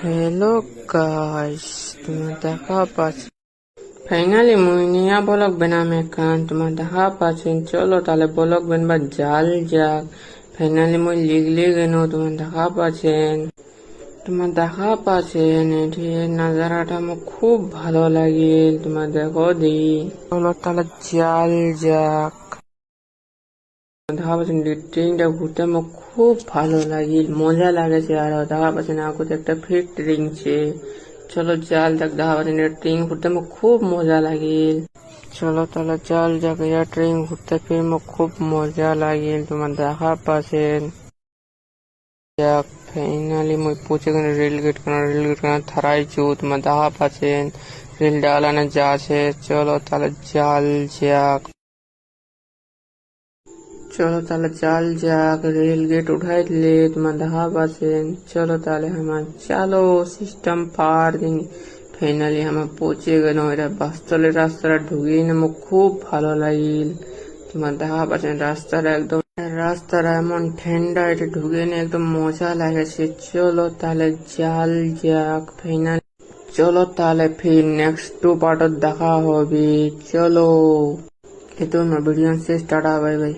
Hello guys, তোমার দেখা পাচ্ছি ফাইনালি মুই নিয়া বলক বেনাম এখান তোমার দেখা পাচ্ছেন। চলো তাহলে বলক বেনবা জাল যাক। ফাইনালি মুই লিখলি গেন তোমার দেখা পাচ্ছেন। তোমার দেখা পাচ্ছেন এটি নাজারাটা আমার খুব ভালো লাগিল। তোমার দেখো দি চলো তাহলে জাল যাক। দেখা পাচ্ছেন ট্রেনটা ঘুরতে আমার খুব ভালো লাগিল, মজা লাগেছে। আর দেখা পাচ্ছেন আগুতে একটা ফিট রিংছে। চলো জাল যাক। দেখা পাচ্ছেন ট্রেন ঘুরতে আমার খুব মজা লাগিল। চলো তাহলে জাল যাক। ট্রেন ঘুরতে ফির আমার খুব মজা লাগিল। তোমার দেখা পাচ্ছেন যাক। ফাইনালি মুই পৌঁছে গেল রেলগেট কানা থারাইছু। তোমার দেখা পাচ্ছেন রেল ডালানে যা আছে। চলো তাহলে জাল যাক। চলো তাহলে চাল যাক। রেল গেট উঠাই দিলে তোমার দেখা পাচ্ছেন। চলো তাহলে আমার চালো সিস্টেম পার দিন। ফাইনালি আমার পৌঁছে গেল। এটা বাস্তলের রাস্তাটা ঢুকিয়ে আমার খুব ভালো লাগিল। তোমার দেখা পাচ্ছেন রাস্তাটা এমন ঠান্ডা, এটা ঢুকে নিয়ে একদম মজা লাগেছে। চলো তাহলে চাল যাক। ফাইনালি চলো তাহলে ফির নেক্সট 2 পার্টত দেখা হবে। চলো এতো না ভিডিও শেষ। Tata, bye bye.